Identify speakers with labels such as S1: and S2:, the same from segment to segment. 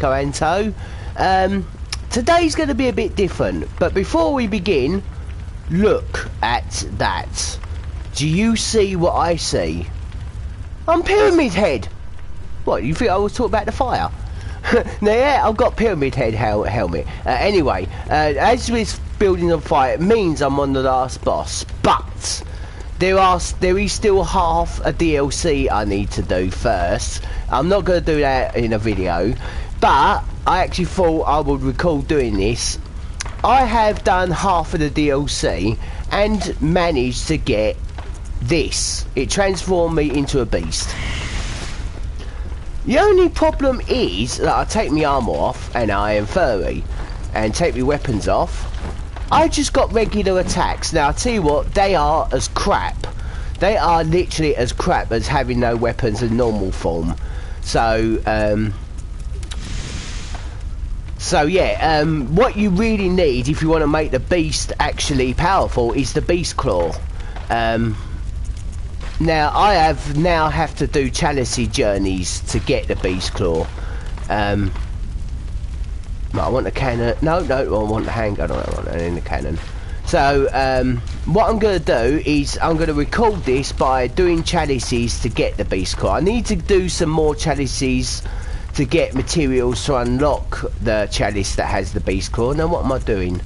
S1: Phycoanto. Today's going to be a bit different, but before we begin, look at that. Do you see what I see? I'm Pyramid Head. What, you think I was talking about the fire? Now, yeah, I've got Pyramid Head helmet. Anyway, as this building on fire, it means I'm on the last boss, but there is still half a DLC I need to do first. I'm not going to do that in a video, but I actually thought I would record doing this. I have done half of the DLC and managed to get this. It transformed me into a beast. The only problem is that I take my armor off and I am furry, and take my weapons off. I just got regular attacks. Now I tell you what, they are as crap. They are literally as crap as having no weapons in normal form. So yeah, what you really need if you want to make the beast actually powerful is the beast claw. Now I have to do chalice journeys to get the beast claw. I want the cannon. No, I want the handgun. I want it in the cannon. So what I'm going to do is I'm going to record this by doing chalices to get the beast claw. I need to do some more chalices to get materials to unlock the chalice that has the beast claw. Now what am I doing?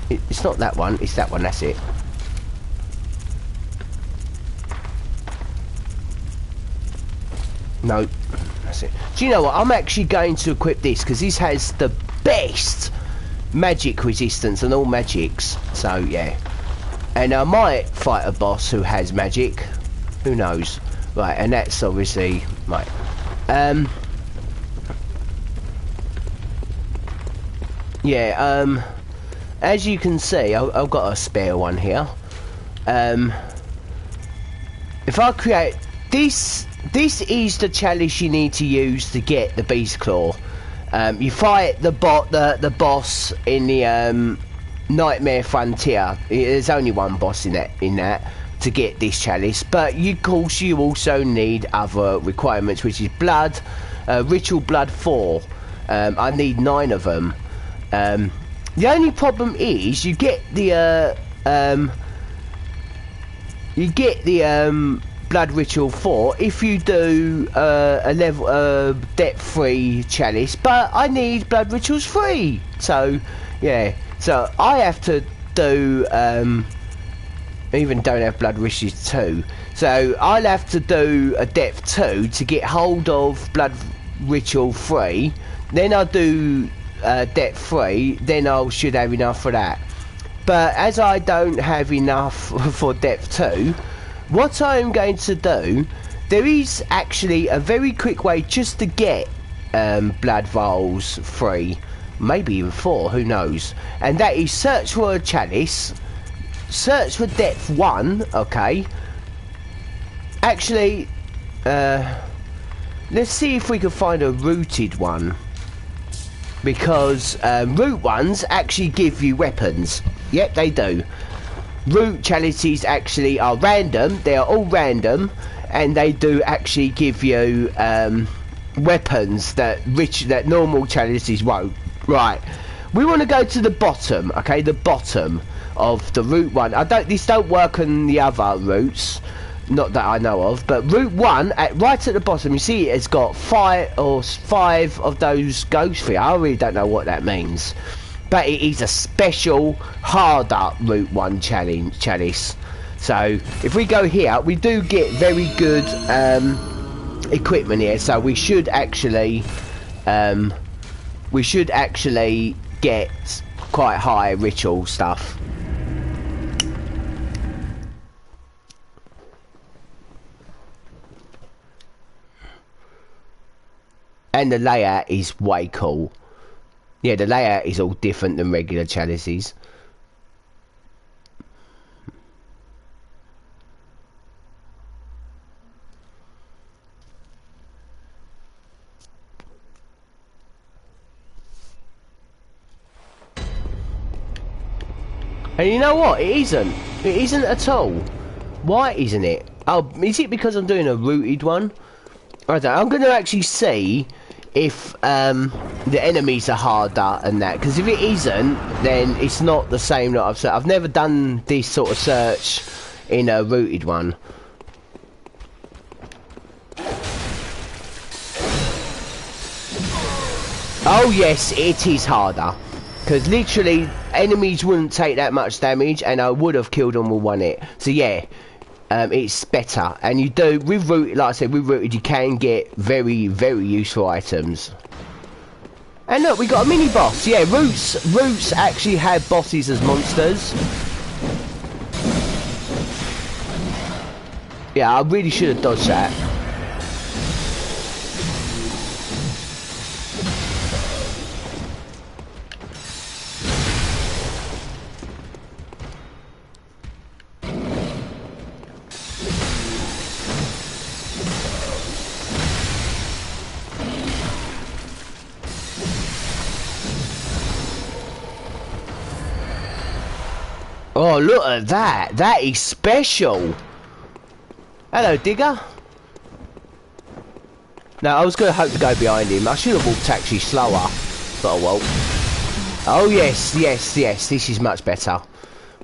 S1: It's not that one, it's that one, that's it. No, that's it. Do you know what, I'm actually going to equip this because this has the best magic resistance and all magics, so yeah. And I might fight a boss who has magic, who knows. Right, and that's obviously right. Yeah, as you can see, I've got a spare one here. If I create this is the chalice you need to use to get the beast claw. You fight the boss in the Nightmare Frontier. There's only one boss in that to get this chalice, but of course you also need other requirements, which is blood, ritual blood 4. I need 9 of them. The only problem is you get the blood ritual 4 if you do a level depth 3 chalice, but I need blood rituals 3, so yeah, so I have to do even don't have blood wishes 2, so I'll have to do a depth 2 to get hold of blood ritual 3, then I'll do depth 3, then I should have enough for that. But as I don't have enough for depth 2, what I'm going to do, there is actually a very quick way just to get blood vials 3, maybe even 4, who knows, and that is search for a chalice, search for depth 1, okay. Actually, let's see if we can find a rooted one, because root ones actually give you weapons. Yep, they do. Root chalices actually are random, they are all random, and they do actually give you weapons that normal chalices won't. Right, we want to go to the bottom, okay, the bottom of the root one. This don't work on the other roots, not that I know of, but route 1 right at the bottom, you see it's got 5 of those ghost feet. I really don't know what that means, but it is a special harder route 1 chalice. So if we go here, we do get very good equipment here, so we should actually get quite high ritual stuff. And the layout is way cool. Yeah, the layout is all different than regular chalices. And you know what? It isn't. It isn't at all. Why isn't it? Oh, is it because I'm doing a rooted one? I don't know, I'm going to actually see if the enemies are harder and that, because if it isn't, then it's not the same that I've never done this sort of search in a rooted one. Oh yes, it is harder, because literally enemies wouldn't take that much damage and I would have killed them with one hit. So yeah, it's better, and you do with rooted, like I said, with rooted you can get very, very useful items. And look, we got a mini boss. Yeah, roots actually have bosses as monsters. Yeah, I really should have dodged that. Oh, look at that. That is special. Hello, digger. No, I was going to hope to go behind him. I should have walked actually slower. But oh well. Oh, yes, yes, yes. This is much better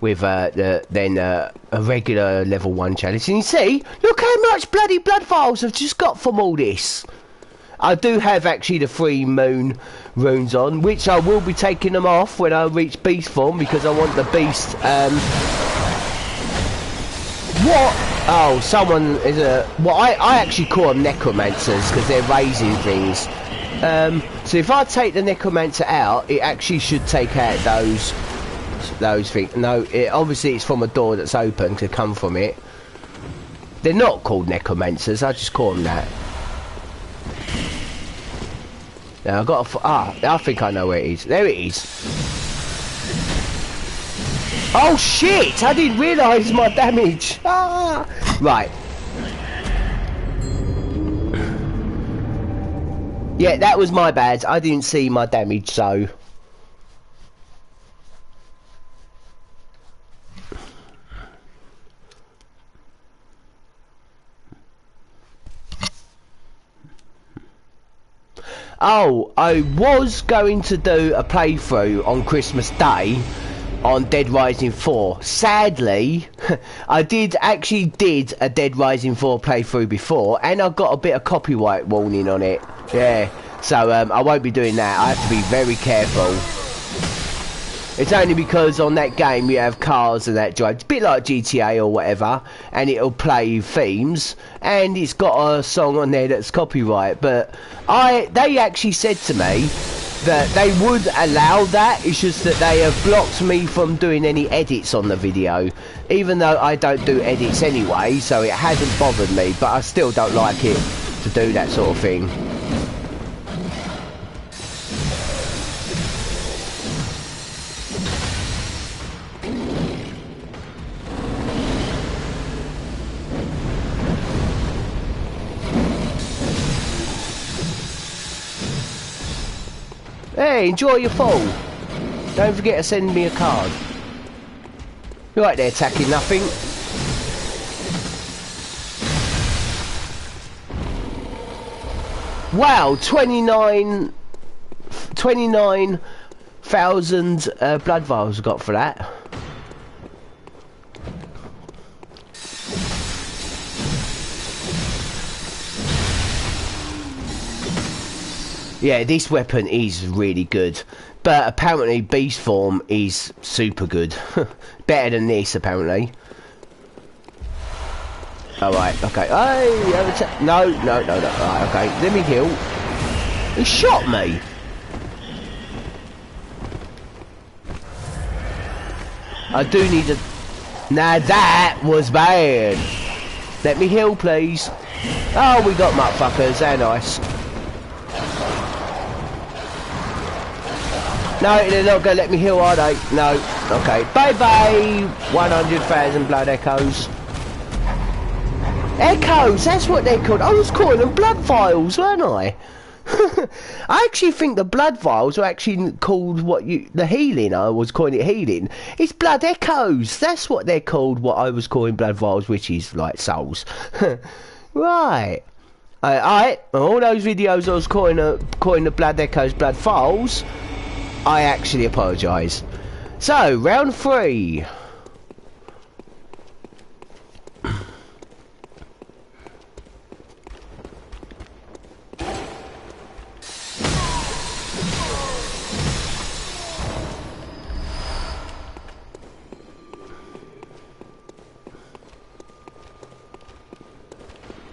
S1: with than a regular level 1 challenge. And you see, look how much bloody blood vials I've just got from all this. I do have actually the 3 moon runes on, which I will be taking them off when I reach beast form, because I want the beast. What? Oh, someone is a. Well, I actually call them necromancers because they're raising things. So if I take the necromancer out, it actually should take out those things. No, obviously it's from a door that's open to come from it. They're not called necromancers. I just call them that. Now I've got a I think I know where it is. There it is. Oh shit! I didn't realise my damage. Ah! Right. Yeah, that was my bad. I didn't see my damage, so. Oh, I was going to do a playthrough on Christmas Day on Dead Rising 4. Sadly, I did a Dead Rising 4 playthrough before, and I got a bit of copyright warning on it. Yeah, so I won't be doing that. I have to be very careful. It's only because on that game you have cars and that drive. It's a bit like GTA or whatever, and it'll play themes, and it's got a song on there that's copyright. But they actually said to me that they would allow that. It's just that they have blocked me from doing any edits on the video, even though I don't do edits anyway, so it hasn't bothered me. But I still don't like it to do that sort of thing. Hey, enjoy your fall. Don't forget to send me a card. You're right there, attacking nothing. Wow, 29,000 blood vials I got for that. Yeah, this weapon is really good, but apparently beast form is super good. Better than this, apparently. Alright, okay. Hey, no. Right, okay, let me heal. He shot me! I do need a... Now that was bad! Let me heal, please. Oh, we got motherfuckers, they're nice. No, they're not going to let me heal, are they? No. Okay. Bye-bye, 100,000 blood echoes. Echoes, that's what they're called. I was calling them blood vials, weren't I? I actually think the blood vials are actually called the healing. I was calling it healing. It's blood echoes. That's what they're called, what I was calling blood vials, which is like souls. Right. Alright, all those videos I was calling the Blood Echoes Blood Files, I actually apologise. So, round 3.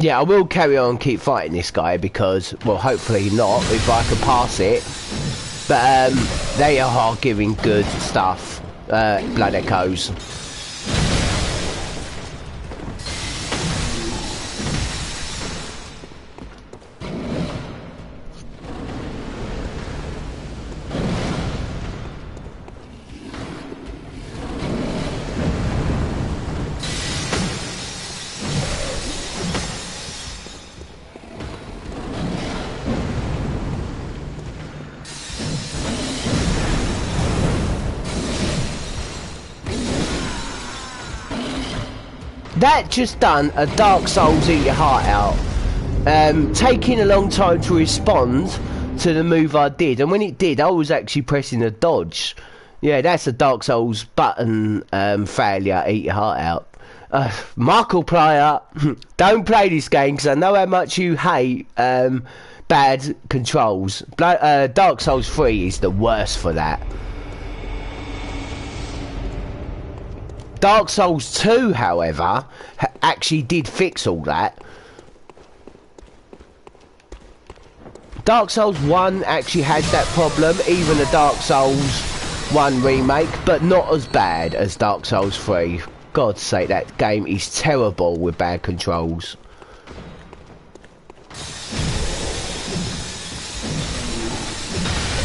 S1: Yeah, I will carry on and keep fighting this guy because, well, hopefully not, if I can pass it. But, they are giving good stuff, Blood Echoes. That just done a Dark Souls eat your heart out. Taking a long time to respond to the move I did, and when it did, I was actually pressing a dodge. Yeah, that's a Dark Souls button failure, eat your heart out. Markiplier, don't play this game because I know how much you hate bad controls. Dark Souls 3 is the worst for that. Dark Souls 2, however, actually did fix all that. Dark Souls 1 actually had that problem, even the Dark Souls 1 remake, but not as bad as Dark Souls 3. God's sake, that game is terrible with bad controls.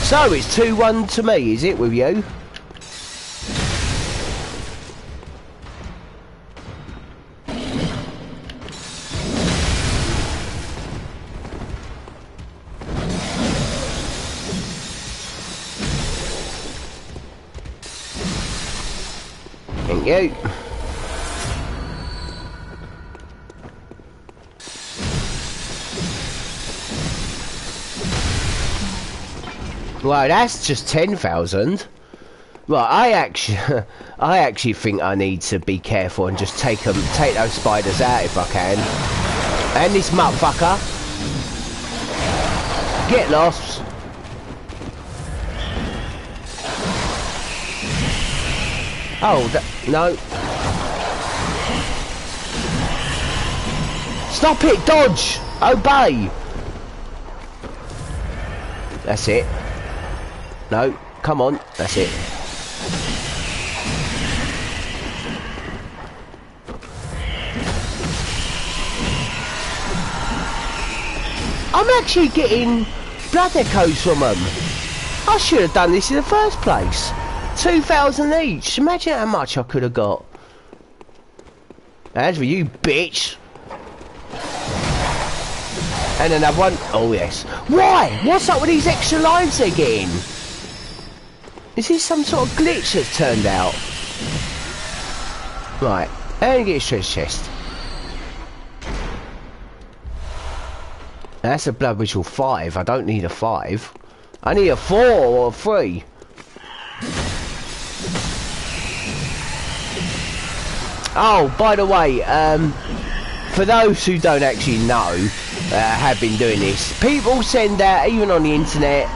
S1: So, it's 2-1 to me, is it, with you? Thank you. Well, that's just 10,000. Well, I actually think I need to be careful and just take those spiders out if I can. And this motherfucker. Get lost. Oh, no. Stop it, dodge! Obey! That's it. No, come on, that's it. I'm actually getting blood echoes from them. I should have done this in the first place. 2,000 each. Imagine how much I could have got. As for you, bitch. And another one. Oh yes. Why? What's up with these extra lives they're getting? Is this some sort of glitch that's turned out? Right. And get a treasure chest. That's a blood ritual 5. I don't need a 5. I need a 4 or a 3. Oh, by the way, for those who don't actually know, have been doing this, people send out, even on the internet,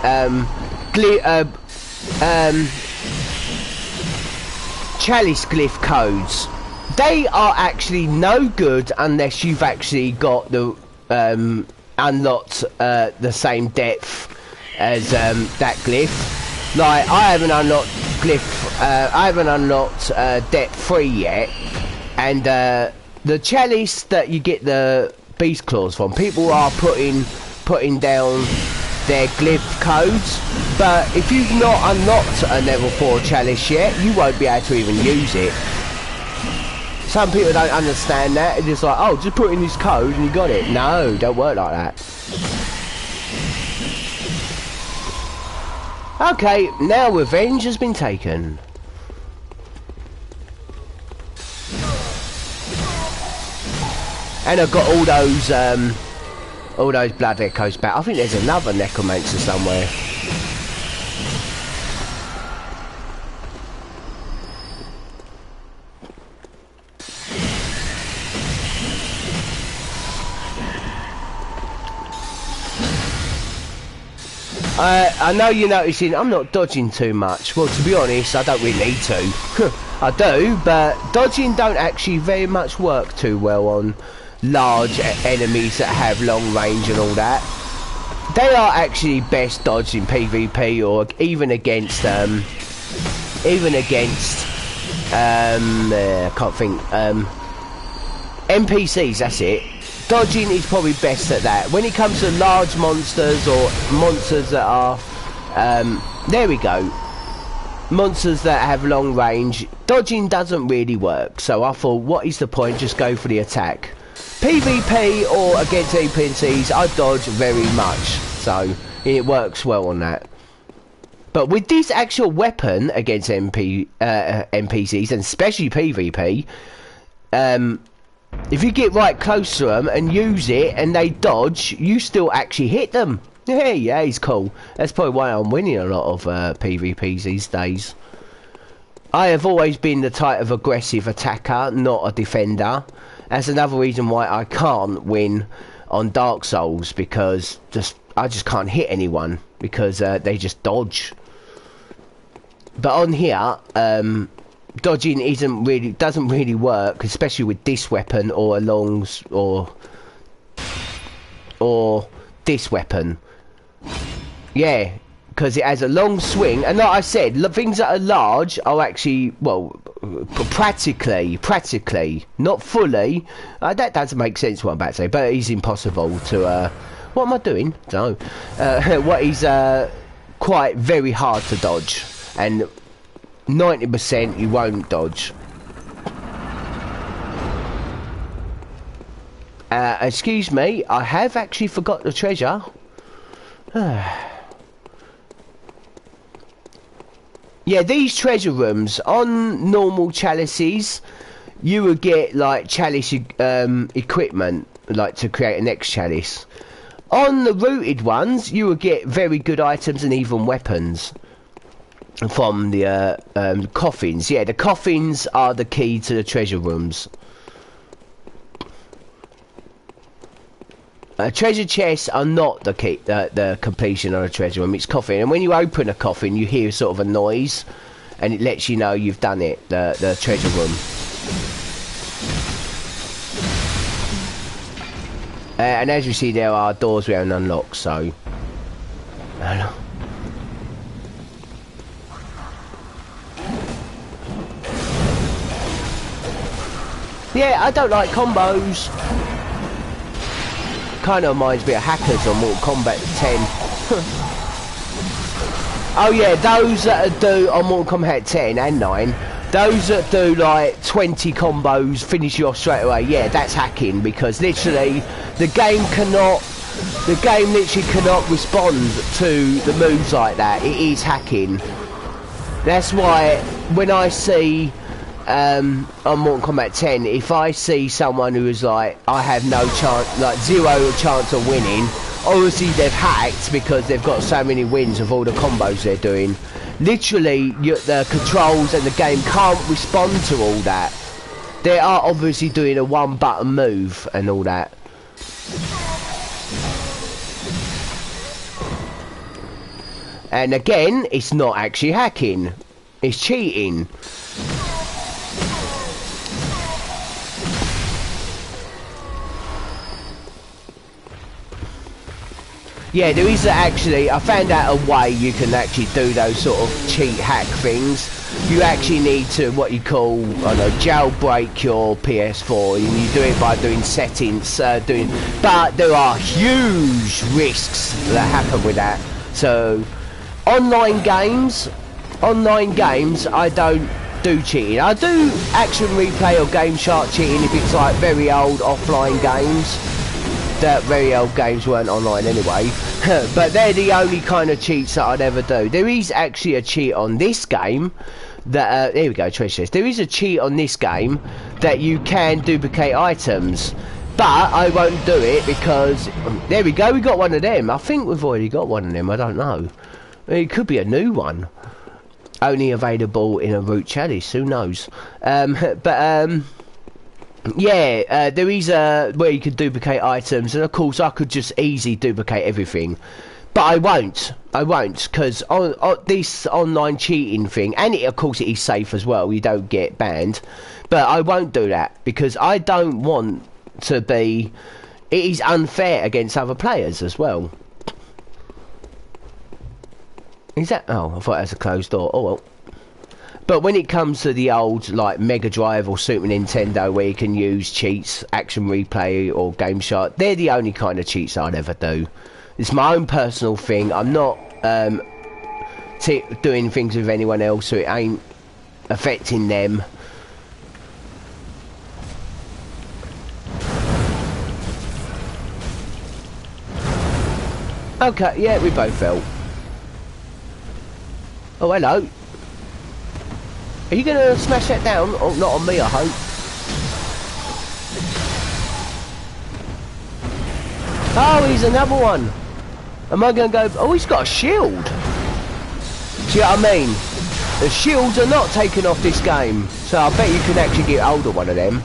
S1: chalice glyph codes. They are actually no good unless you've actually got the unlocked the same depth as that glyph. Like, I haven't unlocked glyph, I haven't unlocked depth 3 yet, and the chalice that you get the beast claws from, people are putting down their glyph codes, but if you've not unlocked a level 4 chalice yet, you won't be able to even use it. Some people don't understand that. It's just like, oh, just put in this code and you got it. No, don't work like that. Okay, now revenge has been taken. And I've got all those All those blood echoes back. I think there's another necromancer somewhere. I know you're noticing I'm not dodging too much. Well, to be honest, I don't really need to. I do, but dodging don't actually very much work too well on large enemies that have long range and all that. They are actually best dodged in PvP or even against I can't think, NPCs, that's it. Dodging is probably best at that. When it comes to large monsters or monsters that are, there we go, monsters that have long range, dodging doesn't really work. So I thought, what is the point? Just go for the attack. PvP or against NPCs, I dodge very much, so it works well on that. But with this actual weapon against NPCs, and especially PvP, if you get right close to them and use it and they dodge, you still actually hit them. Yeah, it's cool. That's probably why I'm winning a lot of PvPs these days. I have always been the type of aggressive attacker, not a defender. That's another reason why I can't win on Dark Souls, because I just can't hit anyone because they just dodge. But on here, dodging doesn't really work, especially with this weapon or or this weapon. Yeah, because it has a long swing, and like I said, things that are large are actually, well, practically, not fully. That doesn't make sense what I'm about to say, but it is impossible to. What am I doing? No. What is quite very hard to dodge, and 90% you won't dodge. Excuse me, I have actually forgot the treasure. Yeah, these treasure rooms, on normal chalices, you would get like chalice equipment, like to create a next chalice. On the rooted ones, you would get very good items and even weapons from the coffins. Yeah, the coffins are the key to the treasure rooms. Treasure chests are not the key, the completion of a treasure room. It's coffin, and when you open a coffin, you hear sort of a noise, and it lets you know you've done it. The treasure room. And as you see, there are doors we haven't unlocked. So. Yeah, I don't like combos. Kind of reminds me of hackers on Mortal Kombat 10. Oh yeah, those that do on Mortal Kombat 10 and 9, those that do like 20 combos, finish you off straight away. Yeah, that's hacking, because literally the game literally cannot respond to the moves like that. It is hacking. That's why when I see on Mortal Kombat 10, if I see someone who is like, I have no chance, like 0 chance of winning, obviously they've hacked because they've got so many wins of all the combos they're doing. Literally, the controls and the game can't respond to all that. They are obviously doing a one button move and all that. And again, it's not actually hacking, it's cheating. Yeah, there is actually, I found out a way you can actually do those sort of cheat hack things. You actually need to, what you call, I don't know, jailbreak your PS4, and you do it by doing settings, but there are huge risks that happen with that. So, online games, I don't do cheating. I do action replay or game shark cheating if it's like very old offline games. That very old games weren't online anyway. But they're the only kind of cheats that I'd ever do. There is actually a cheat on this game that there we go, treasure chest. There is a cheat on this game that you can duplicate items. But I won't do it because there we go. We got one of them. I think we've already got one of them. I don't know. It could be a new one. Only available in a root chalice. Who knows? Yeah, there is where you can duplicate items, and of course I could just easily duplicate everything, but I won't, because on this online cheating thing, and of course it is safe as well, you don't get banned, but I won't do that, because I don't want to be, it is unfair against other players as well. Is that, oh, I thought that was a closed door, oh well. But when it comes to the old, like, Mega Drive or Super Nintendo where you can use cheats, Action Replay or Game Shark, they're the only kind of cheats I'd ever do. It's my own personal thing. I'm not doing things with anyone else, so it ain't affecting them. Okay, yeah, we both fell. Oh, hello. Are you gonna smash that down? Oh, not on me, I hope. Oh, he's another one. Am I gonna go? Oh, he's got a shield. See what I mean? The shields are not taken off this game, so I bet you can actually get hold of one of them.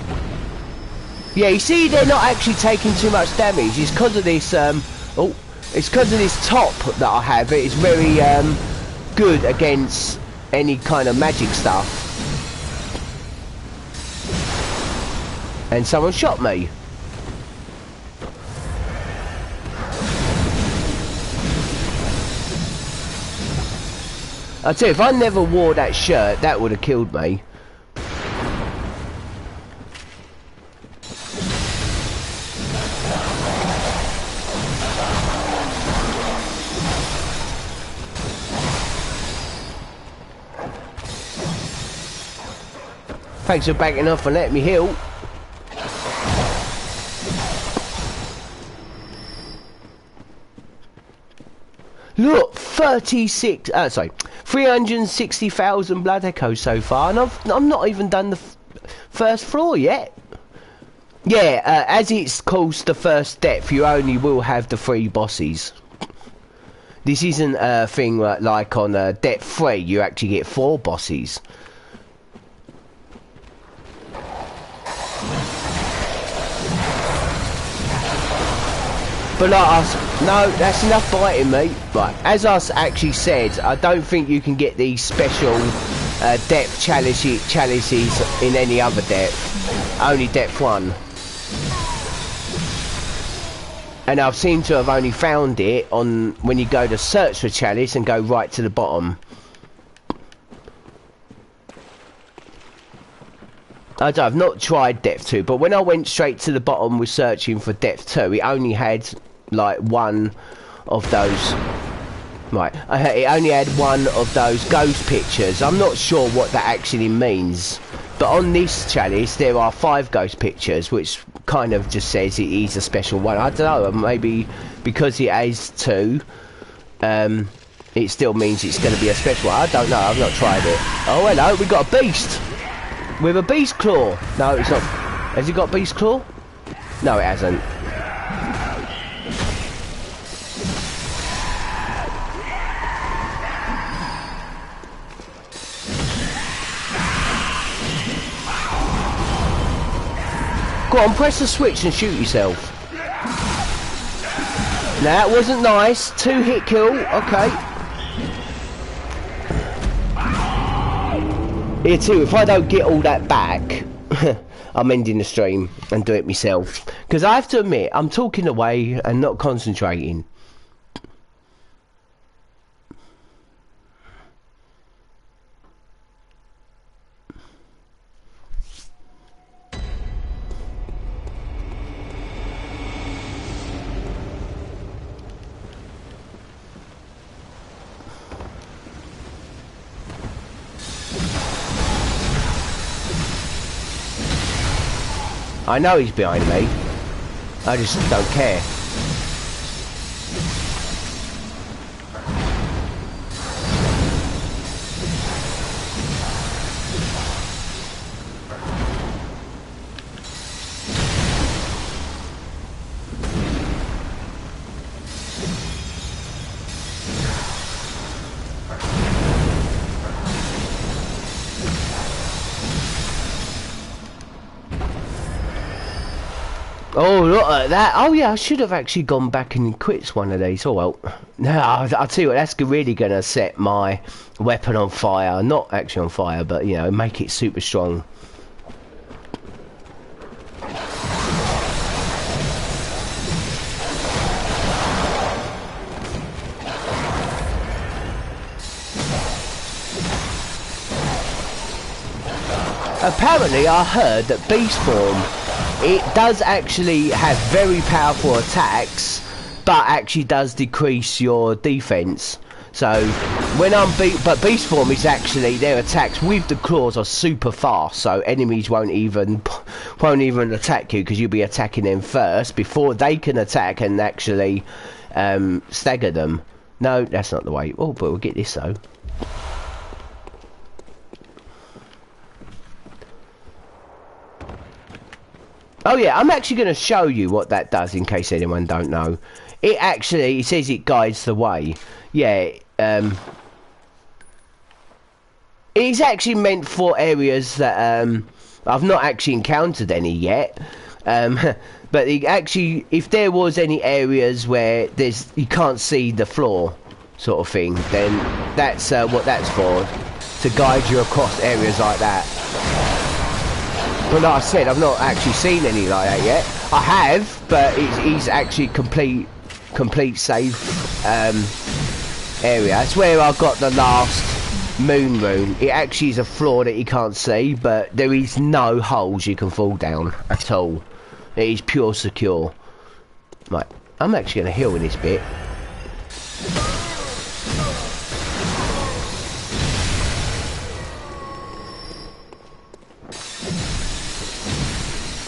S1: Yeah, you see, they're not actually taking too much damage. It's because of this. Oh, it's because of this top that I have. It's very good against any kind of magic stuff. And someone shot me. I tell you, if I never wore that shirt, that would have killed me. Thanks for backing off and letting me heal. Look, 360,000 blood echoes so far, and I've not even done the first floor yet. Yeah, as it's called the first depth, you only will have the 3 bosses. This isn't a thing like on depth 3, you actually get 4 bosses. But like no, that's enough biting me. Right, as I actually said, I don't think you can get these special depth chalices in any other depth. Only depth 1. And I seem to have only found it on when you go to search for chalice and go right to the bottom. I've not tried depth 2, but when I went straight to the bottom with searching for depth 2, it only had like 1 of those. Right, it only had 1 of those ghost pictures. I'm not sure what that actually means, but on this chalice there are 5 ghost pictures, which kind of just says it is a special one. I don't know, maybe because it has 2, it still means it's going to be a special one. I don't know, I've not tried it. Oh hello, we got a beast with a beast claw. No, it's not. Has he got beast claw? No, it hasn't. Go on, press the switch and shoot yourself. Now that wasn't nice. 2 hit kill. Okay. Here too, if I don't get all that back, I'm ending the stream and do it myself. Because I have to admit, I'm talking away and not concentrating. I know he's behind me. I just don't care. Oh, look at that. Oh, yeah, I should have actually gone back and quit one of these. Oh, well. No, I'll tell you what, that's really going to set my weapon on fire. Not actually on fire, but, you know, make it super strong. Apparently, I heard that Beast Form, it does actually have very powerful attacks, but actually does decrease your defense. So when but Beast Form is actually, their attacks with the claws are super fast, so enemies won't even attack you, because you'll be attacking them first before they can attack and actually stagger them. No, that's not the way. Oh, but we'll get this though. Oh yeah, I'm actually going to show you what that does in case anyone don't know. It says it guides the way. Yeah, it's actually meant for areas that I've not actually encountered any yet. But if there was any areas where you can't see the floor, sort of thing, then that's what that's for, to guide you across areas like that. But like I said, I've not actually seen any like that yet. I have, but it's actually complete safe area. That's where I got the last moon rune. It actually is a floor that you can't see, but there is no holes you can fall down at all. It is pure secure. Right, I'm actually going to heal in this bit.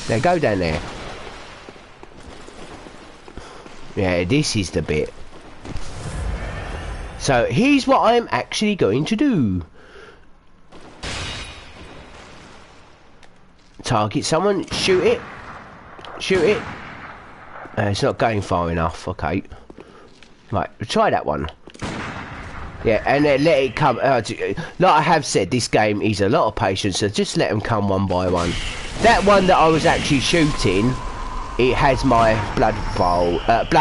S1: Now go down there. Yeah, this is the bit. So here's what I'm actually going to do. Target someone, shoot it. Shoot it. It's not going far enough, okay. Right, try that one. Yeah, and then let it come. Like I have said, this game is a lot of patience, so just let them come one by one. That one that I was actually shooting, it has my blood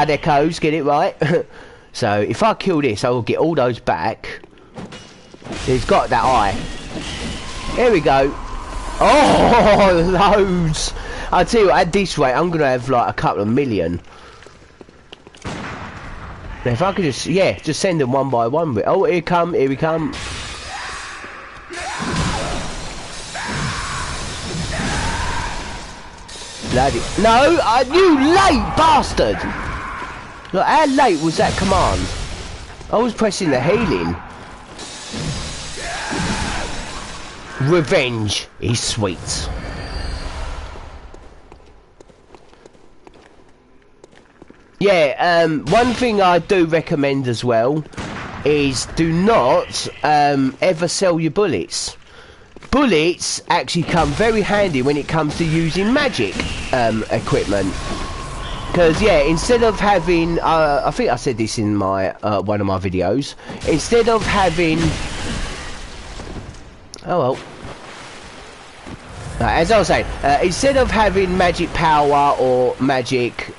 S1: echoes, get it right? So if I kill this, I will get all those back. He's got that eye. Here we go. Oh, loads. I'll tell you what, at this rate, I'm going to have like a couple of million. Now, if I could just send them one by one. Oh, here we come. Bloody no! You late bastard! Look, how late was that command? I was pressing the healing. Revenge is sweet. Yeah, one thing I do recommend as well is do not ever sell your bullets. Bullets actually come very handy when it comes to using magic equipment. Because, yeah, instead of having... I think I said this in my one of my videos. Instead of having... Oh, well. As I was saying, instead of having magic power or magic...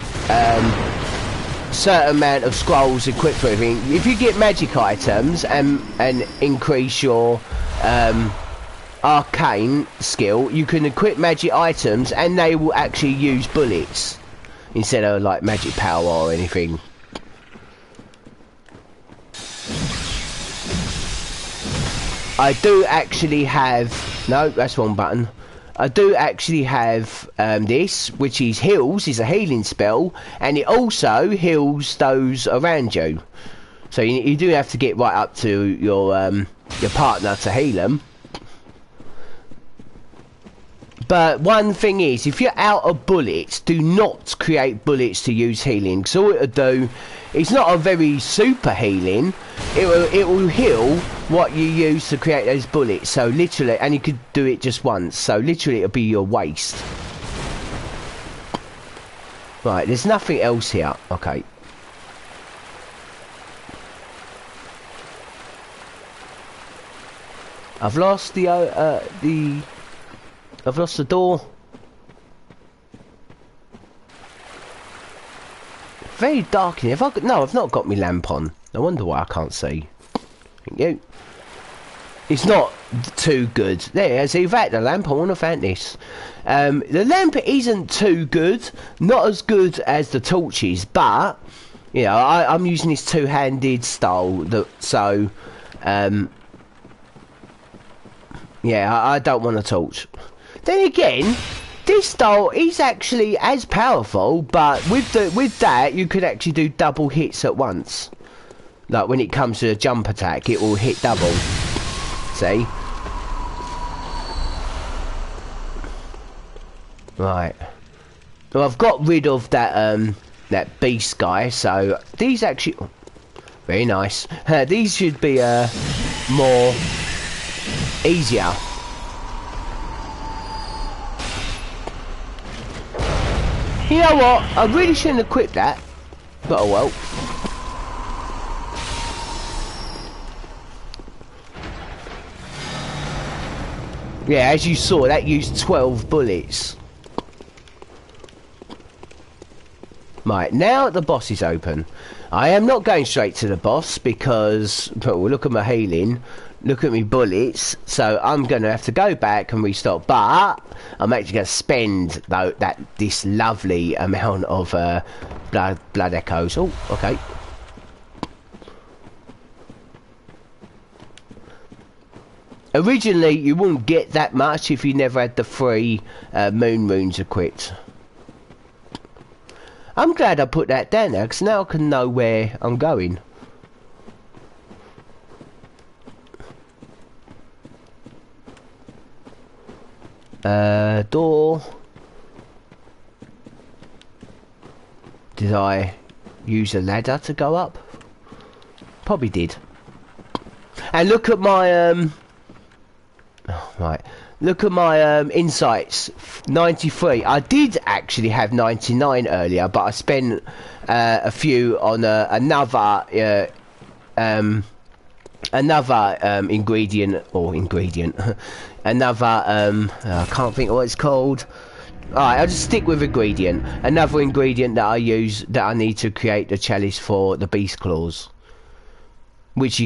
S1: certain amount of scrolls equipped for everything, if you get magic items and increase your... arcane skill, you can equip magic items and they will actually use bullets instead of like magic power or anything. I do actually have... No, that's wrong button. I do actually have this, which is heals, is a healing spell, and it also heals those around you. So you do have to get right up to your partner to heal them. But one thing is, if you're out of bullets, do not create bullets to use healing. So all it'll do, it's not a very super healing. It will heal what you use to create those bullets. So literally, and you could do it just once. So literally, it'll be your waste. Right, there's nothing else here. Okay. I've lost I've lost the door. very dark in here. No, I've not got my lamp on. No wonder why I can't see. Thank you. It's not too good. There, see that, the lamp, I want to found this. The lamp isn't too good. Not as good as the torches, but, you know, I'm using this two-handed style, yeah, I don't want a torch. Then again, this style is actually as powerful, but with that, you could actually do double hits at once. Like, when it comes to a jump attack, it will hit double. See? Right. Well, I've got rid of that that beast guy, so these actually... Oh, very nice. These should be more easier. You know what? I really shouldn't equip that, but oh well. Yeah, as you saw, that used 12 bullets. Right, now the boss is open. I am not going straight to the boss because, well, look at my healing, look at me bullets, so I'm going to have to go back and restart. But I'm actually going to spend this lovely amount of blood echoes. Oh, okay. Originally, you wouldn't get that much if you never had the 3 moon runes equipped. I'm glad I put that down there, because now I can know where I'm going. Door. Did I use a ladder to go up? Probably did. And look at my right. Look at my insights. 93. I did actually have 99 earlier, but I spent a few on another ingredient another I can't think of what it's called. Alright, I'll just stick with ingredient. Another ingredient that I use, that I need to create the chalice for the beast claws, which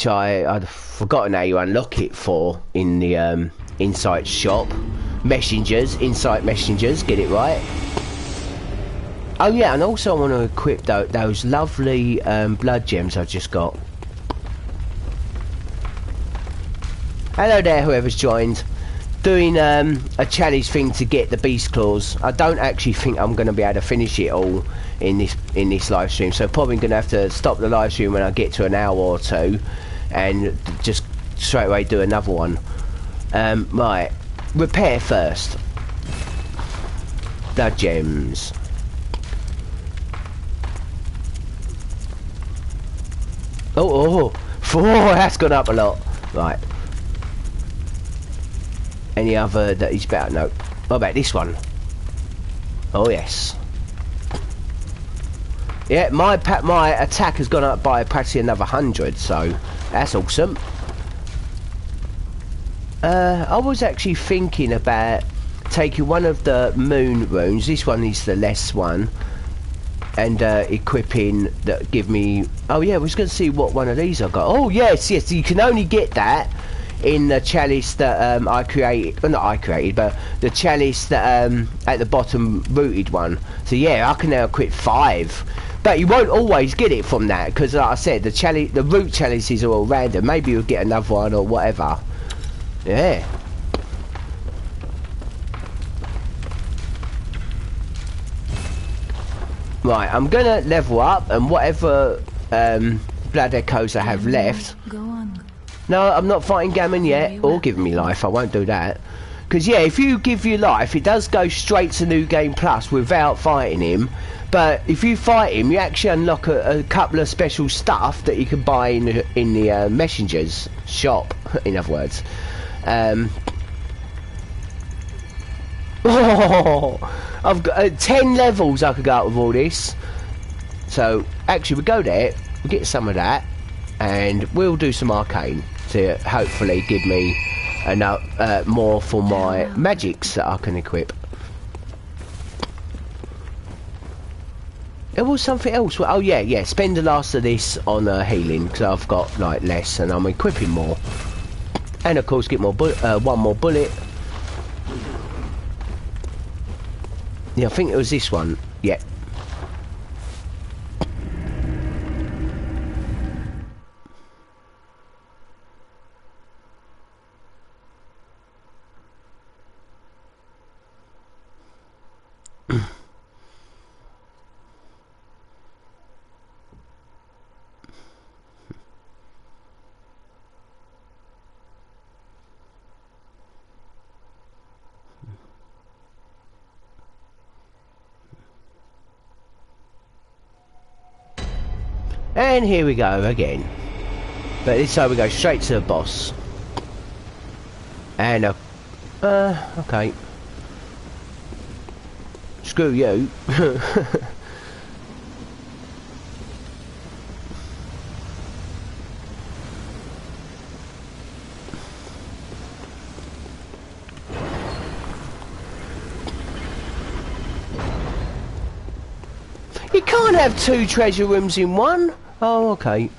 S1: I'd forgotten how you unlock it for in the insight shop. Insight messengers, get it right. Oh yeah, and also I want to equip those lovely blood gems I just got. Hello there, whoever's joined. Doing a challenge thing to get the beast claws. I don't actually think I'm going to be able to finish it all in this live stream, so probably going to have to stop the live stream when I get to an hour or two, and just straight away do another one. Right, repair first. Blood gems. Oh, that's gone up a lot. Right. Any other that is better? No. What about this one? Oh yes. Yeah, my attack has gone up by practically another 100, so that's awesome. I was actually thinking about taking one of the moon runes. This one is the less one, and equipping that give me. Oh yeah, I was going to see what one of these I got. Oh yes, you can only get that in the chalice that I created, well, not I created, but the chalice that at the bottom rooted one. So yeah, I can now equip 5, but you won't always get it from that, because like I said, the root chalices are all random. Maybe you'll get another one or whatever. Yeah. Right, I'm gonna level up, and whatever blood echoes I have left.
S2: Go on.
S1: No, I'm not fighting Gammon yet, or giving me life. I won't do that. Because, yeah, if you give your life, it does go straight to New Game Plus without fighting him. But if you fight him, you actually unlock a couple of special stuff that you can buy in the Messenger's shop, in other words. Oh, I've got 10 levels I could go up with all this. So, actually, we'll go there, we'll get some of that, and we'll do some arcane to hopefully give me enough more for my magics that I can equip. There was something else. Oh yeah, yeah. Spend the last of this on healing because I've got like less, and I'm equipping more. And of course, get more one more bullet. Yeah, I think it was this one. Yeah. And here we go again. But this time we go straight to the boss. And okay. Screw you. You can't have 2 treasure rooms in one. Oh, okay.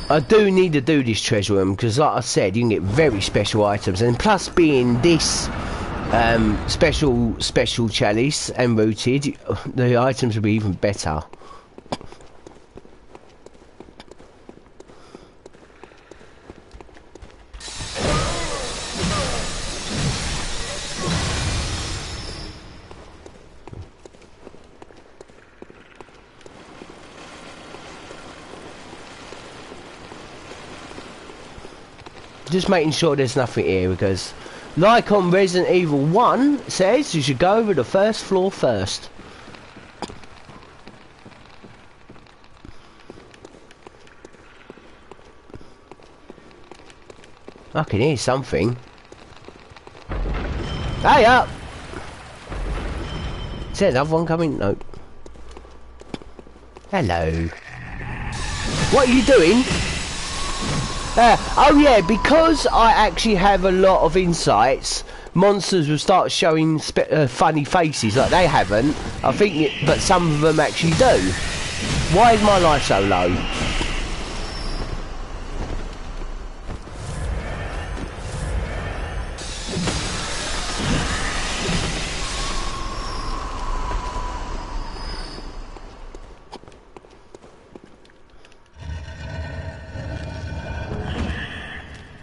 S1: I do need to do this treasure room because, like I said, you can get very special items, and plus being this special chalice and rooted, the items will be even better. Just making sure there's nothing here because, like on Resident Evil 1 says, you should go over the first floor first. I can hear something. Hey up! Is there another one coming? No. Hello. What are you doing? Oh yeah, because I actually have a lot of insights, monsters will start showing funny faces like they haven't. I think, but some of them actually do. Why is my life so low?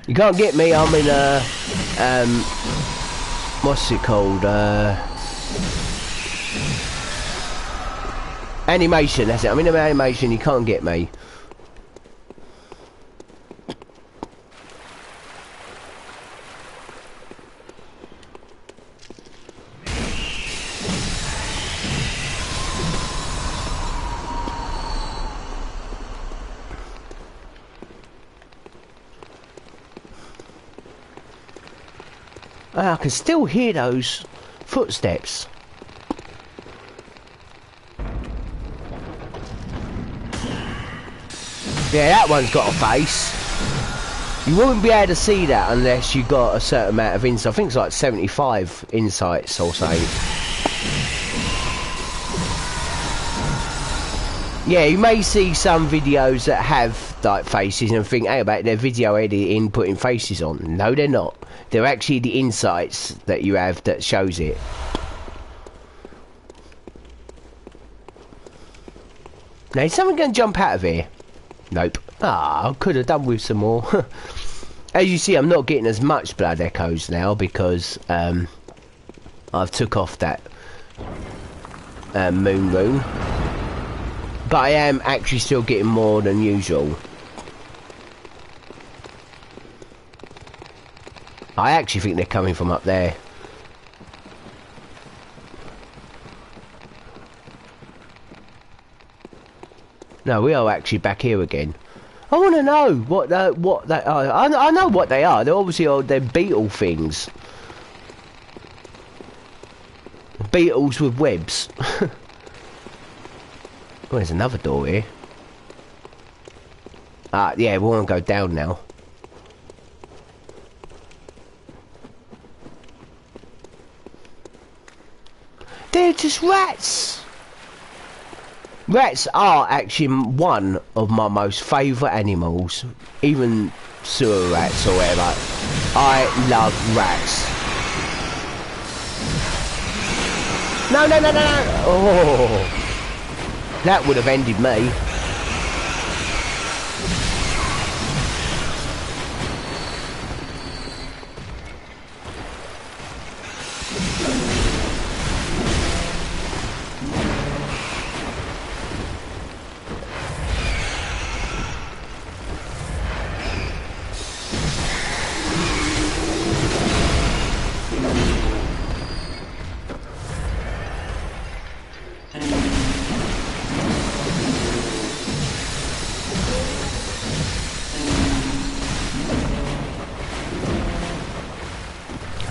S1: You can't get me, I'm in a, what's it called, animation, that's it, I'm in an animation, you can't get me. I can still hear those footsteps. Yeah, that one's got a face. You wouldn't be able to see that unless you got a certain amount of insight. I think it's like 75 insights or so. Yeah, you may see some videos that have like faces and think, hey, about their video editing putting faces on. No, they're not. They're actually the insights that you have that shows it. Now, is someone going to jump out of here? Nope. Ah, I could have done with some more. As you see, I'm not getting as much blood echoes now because I've took off that moon rune. But I am actually still getting more than usual. I actually think they're coming from up there. No, we are actually back here again. I want to know what they are. I know what they are. They're obviously they're beetle things. beetles with webs. Oh, there's another door here. Yeah, we want to go down now. They're just rats. Rats are actually one of my most favourite animals. Even sewer rats or whatever. I love rats. No, no, no, no, no. Oh, that would have ended me.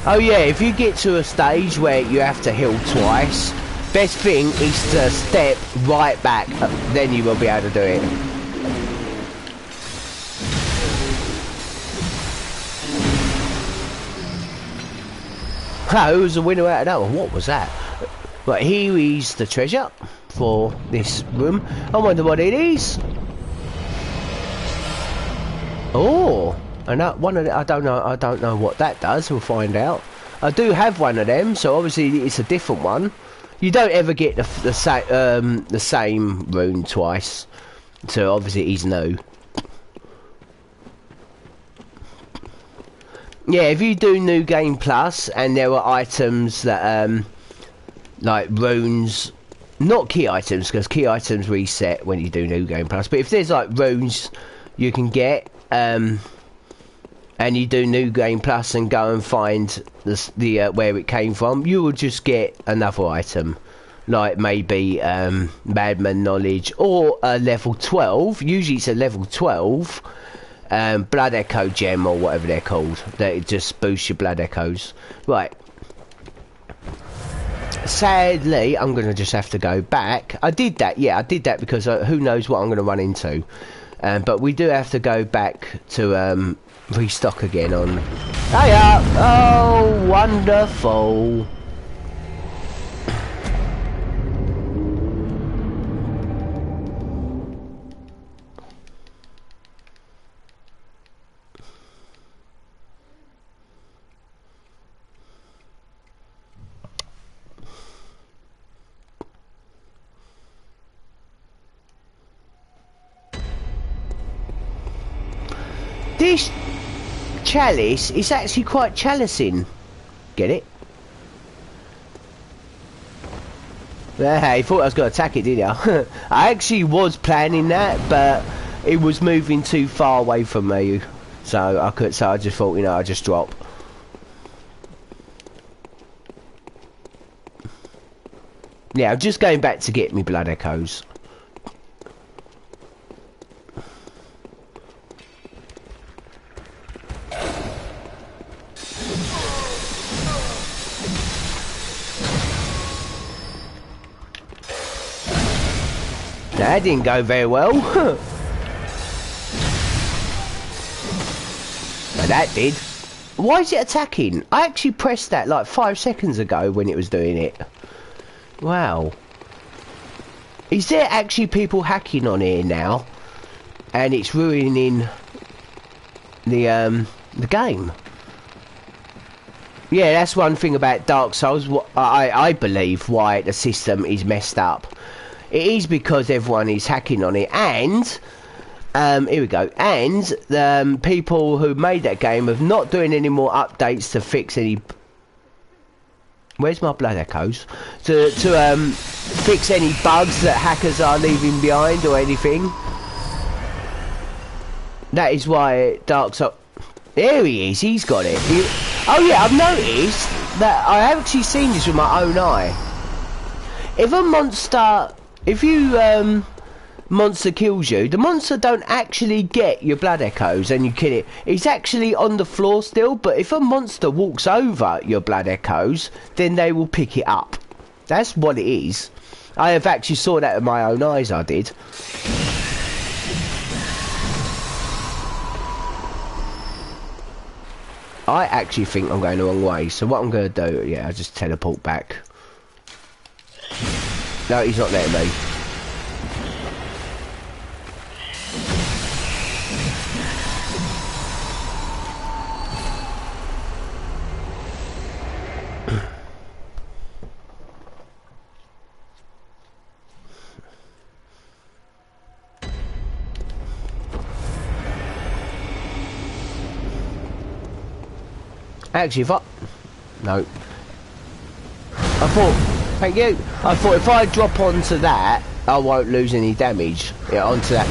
S1: Oh yeah, if you get to a stage where you have to heal twice, best thing is to step right back, then you will be able to do it. Oh, who was the winner out of that one? What was that? Right, here is the treasure for this room. I wonder what it is. Oh! And that one of the, I don't know what that does. We'll find out. I do have one of them, so obviously it's a different one. You don't ever get the same rune twice, so obviously he's new. Yeah, if you do New Game Plus and there are items that like runes, not key items, because key items reset when you do New Game Plus. But if there's like runes you can get. And you do New Game Plus and go and find the where it came from, you will just get another item, like maybe Madman Knowledge or a level 12. Usually it's a level 12 Blood Echo gem or whatever they're called. That just boosts your blood echoes. Right. Sadly, I'm gonna just have to go back. I did that, yeah, I did that because who knows what I'm gonna run into. But we do have to go back to restock again on. Hiya! Oh, wonderful! This chalice is actually quite chalicing. Get it? Yeah, you thought I was going to attack it, didn't you? I actually was planning that, but it was moving too far away from me, so I just thought, you know, I'd just drop. Yeah, I'm just going back to get me blood echoes. That didn't go very well. But that did. Why is it attacking? I actually pressed that like 5 seconds ago when it was doing it. Wow. Is there actually people hacking on here now? And it's ruining the game? Yeah, that's one thing about Dark Souls. I believe why the system is messed up. It is because everyone is hacking on it, and here we go. And people who made that game are not doing any more updates to fix any. Where's my blood echoes? To fix any bugs that hackers are leaving behind or anything. That is why Dark Souls. There he is. He's got it. Oh yeah, I've noticed that. I have actually seen this with my own eye. If a monster. If you monster kills you, the monster don't actually get your blood echoes and you kill it. It's actually on the floor still, but if a monster walks over your blood echoes, then they will pick it up. That's what it is. I have actually saw that with my own eyes, I did. I actually think I'm going the wrong way, so what I'm going to do, yeah, I'll just teleport back. No, he's not letting me. Actually, if I... No. I thought... Thank you. I thought if I drop onto that, I won't lose any damage. Yeah, onto that.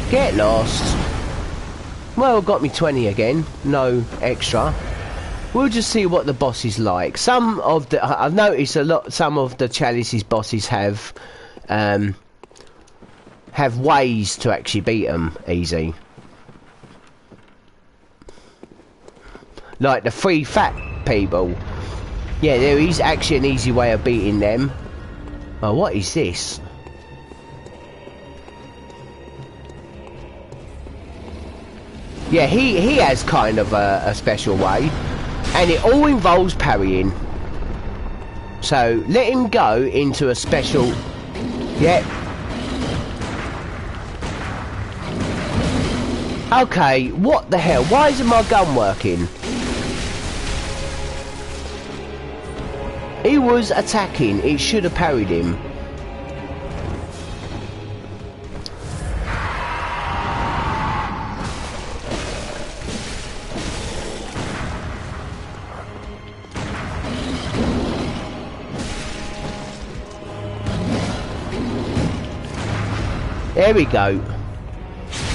S1: Get lost. Well, got me 20 again. No extra. We'll just see what the boss is like. Some of the... I've noticed a lot... Some of the Chalice's bosses have ways to actually beat them easy. Like the 3 fat people. Yeah, there is actually an easy way of beating them. Oh, what is this? Yeah, he has kind of a special way. And it all involves parrying. So, let him go into a special... Yeah. Okay, what the hell? Why isn't my gun working? He was attacking. It should have parried him. There we go.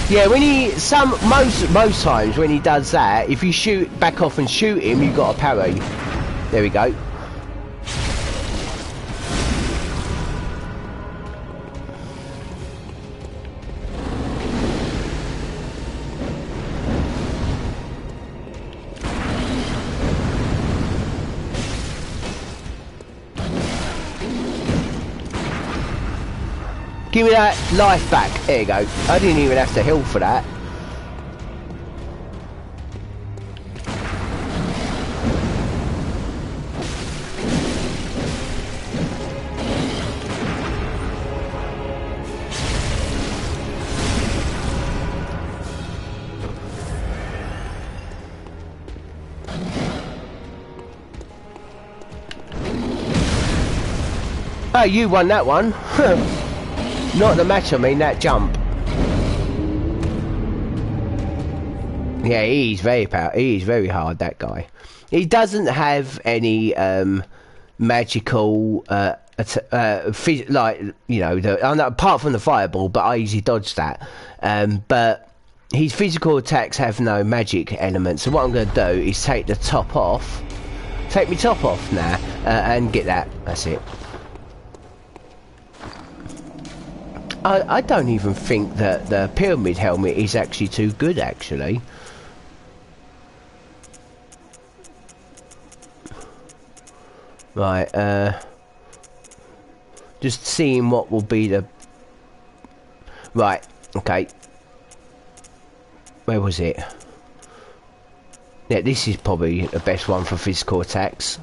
S1: Yeah, when he most times when he does that, if you shoot back off and shoot him, you've got a parry. There we go. Give me that life back. There you go. I didn't even have to heal for that. Oh, you won that one. Not the match, I mean that jump. Yeah, he's very he's very hard, that guy. He doesn't have any magical like, you know, apart from the fireball, but I easily dodged that. But his physical attacks have no magic element. So what I'm going to do is take the top off. Take my top off now and get that. That's it. I don't even think that the pyramid helmet is actually too good, actually. Right, just seeing what will be the... Right, okay. Where was it? Yeah, this is probably the best one for physical attacks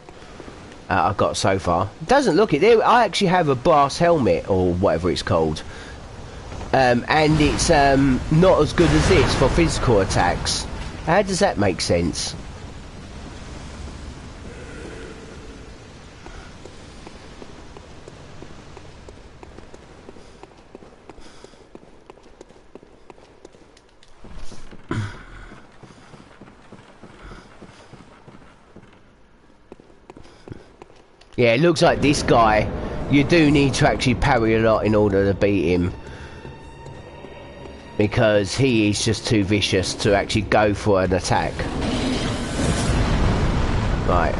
S1: I've got so far. Doesn't look it. There, I actually have a brass helmet, or whatever it's called. And it's not as good as this for physical attacks. How does that make sense? Yeah, it looks like this guy, you do need to actually parry a lot in order to beat him. Because he is just too vicious to actually go for an attack. Right.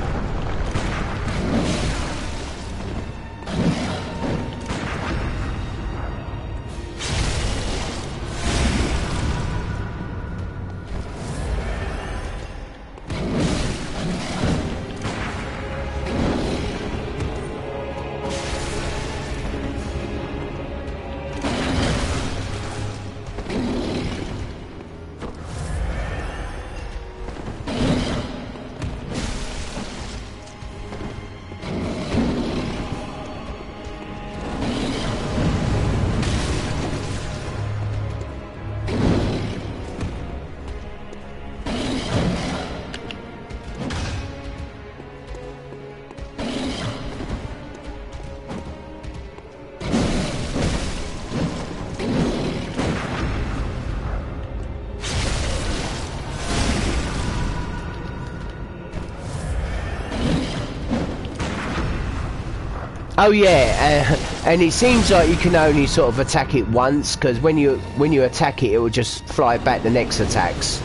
S1: Oh yeah, and it seems like you can only sort of attack it once, because when you attack it, it will just fly back the next attacks.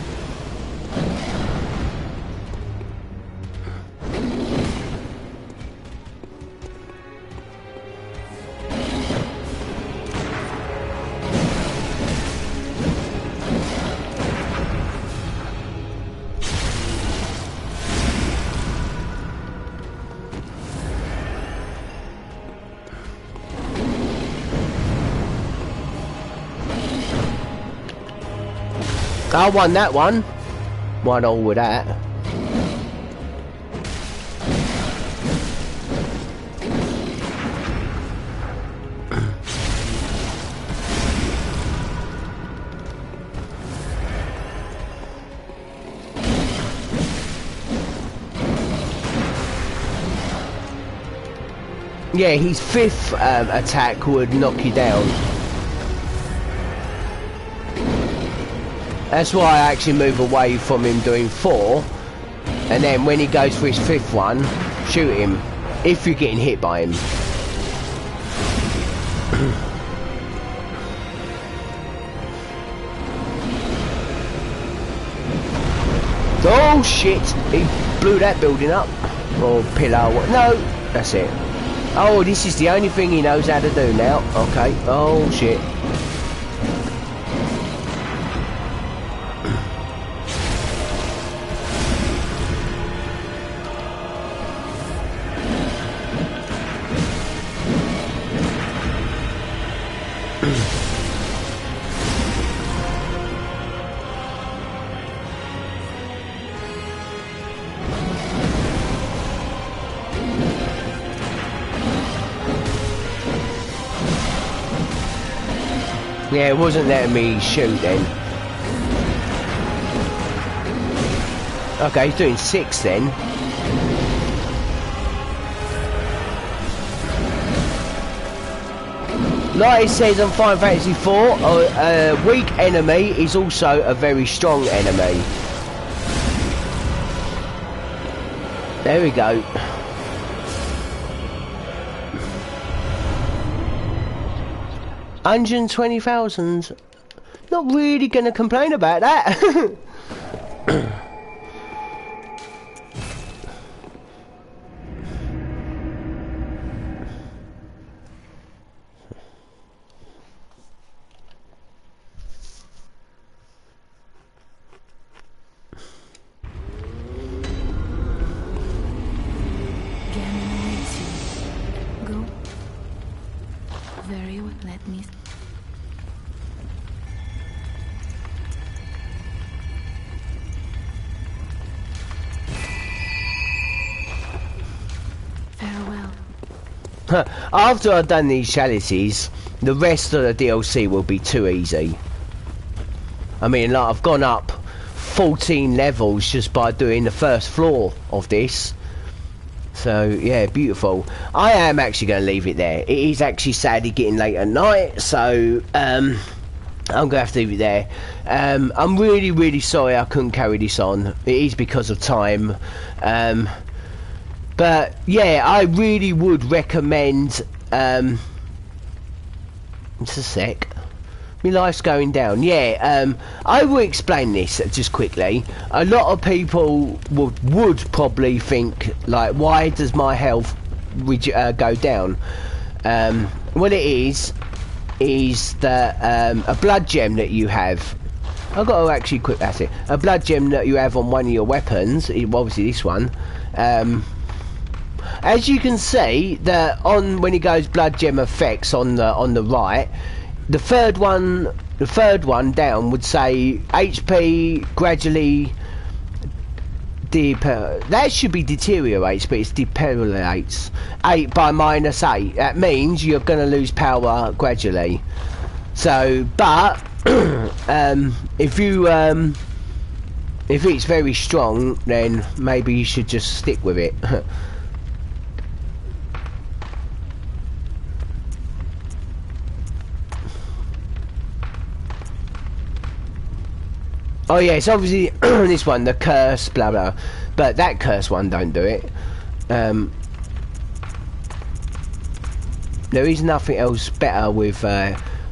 S1: I won that one. 1-all with that. Yeah, his 5th attack would knock you down. That's why I actually move away from him doing 4, and then when he goes for his 5th one, shoot him, if you're getting hit by him. Oh shit, he blew that building up. Or pillar, no, that's it. Oh, this is the only thing he knows how to do now. Okay, oh shit. Yeah, it wasn't letting me shoot then. Okay, he's doing 6 then. Like it says on Final Fantasy 4, a weak enemy is also a very strong enemy. There we go. $120,000. Not really gonna complain about that.
S2: Go. Very well, let me.
S1: After I've done these chalices, the rest of the DLC will be too easy. I mean, like, I've gone up 14 levels just by doing the first floor of this. So, yeah, beautiful. I am actually going to leave it there. It is actually sadly getting late at night, so I'm going to have to leave it there. I'm really, really sorry I couldn't carry this on. It is because of time. But yeah, I really would recommend. Just a sec. My life's going down. Yeah, I will explain this just quickly. A lot of people would probably think, like, why does my health go down? What it is that a blood gem that you have. I've got to actually quick. That's it. A blood gem that you have on one of your weapons. Obviously, this one. As you can see, that when it goes blood gem effects on the right, the third one down would say HP gradually that should be deteriorates, but it's deteriorates 8 by -8. That means you're going to lose power gradually. So, but if it's very strong, then maybe you should just stick with it. Oh yeah, it's obviously this one, the curse, blah blah, but that curse one don't do it. There is nothing else better with...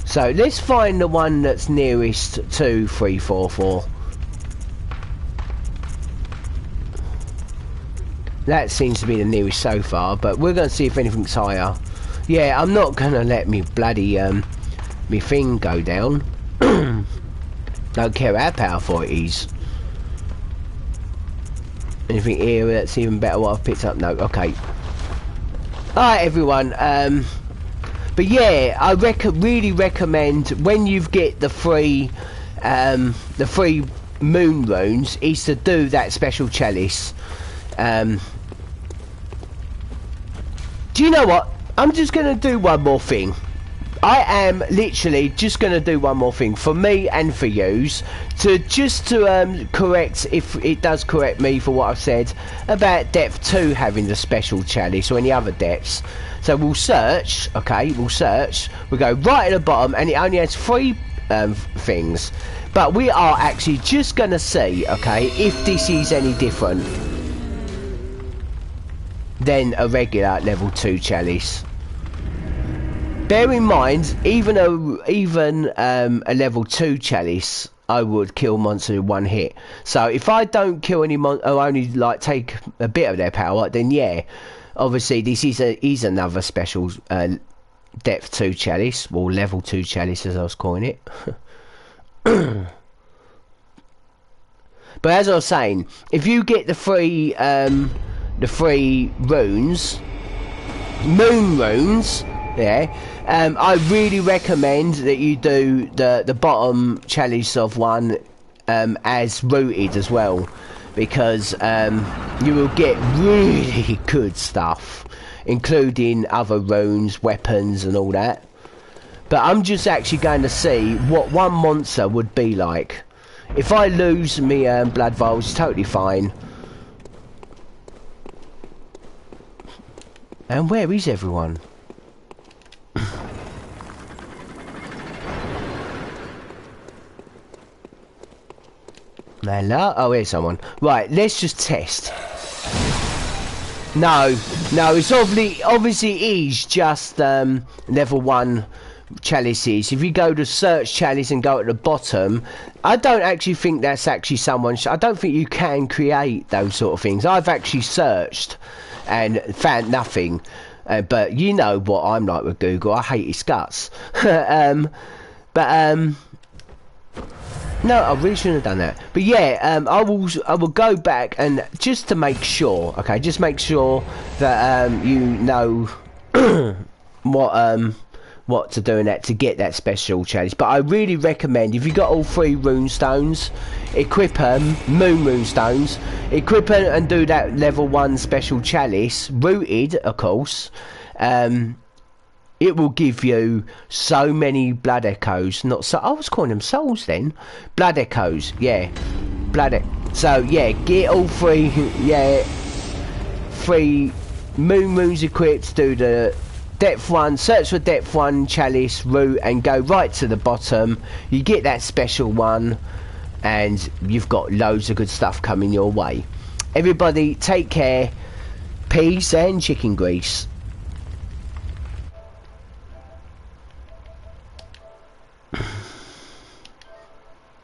S1: so let's find the one that's nearest to 344. That seems to be the nearest so far, but we're going to see if anything's higher. Yeah, I'm not going to let me bloody me thing go down. Don't care how powerful it is. Anything here that's even better what I've picked up? No, okay. Alright everyone, but yeah, I really recommend when you get the free moon runes is to do that special chalice. Do you know what? I'm just going to do one more thing. I am literally just going to do one more thing for me and for yous to correct, if it does correct me for what I've said about depth 2 having the special chalice or any other depths. So we'll search, okay, we'll go right at the bottom and it only has 3 things, but we are actually just going to see, okay, if this is any different than a regular level 2 chalice. Bear in mind, even a level 2 chalice, I would kill monsters with 1 hit. So if I don't kill any or only like take a bit of their power, then yeah, obviously this is another special depth 2 chalice, or level 2 chalice as I was calling it. But as I was saying, if you get the 3 runes, moon runes, yeah, I really recommend that you do the bottom chalice of one as rooted as well, because you will get really good stuff, including other runes, weapons and all that. But I'm just actually going to see what one monster would be like. If I lose me blood vials, totally fine. And where is everyone? Hello? Oh, here's someone. Right, let's just test. No, it's obviously it is just level 1 chalices. If you go to search chalice and go at the bottom, I don't actually think that's actually someone. I don't think you can create those sort of things. I've actually searched and found nothing. But you know what I'm like with Google. I hate its guts. No, I really shouldn't have done that. But yeah, I will go back and just to make sure, okay, just make sure that you know what to do in that to get that special challenge. But I really recommend, if you got all 3 rune stones, equip them, moon rune stones, equip them and do that level 1 special chalice, rooted of course. It will give you so many blood echoes. Not so, I was calling them souls then. Blood echoes, yeah. So yeah, get all 3, yeah, 3 moon runes equipped. Do the depth 1, search for depth 1 chalice route and go right to the bottom. You get that special one, and you've got loads of good stuff coming your way. Everybody, take care. Peace and chicken grease.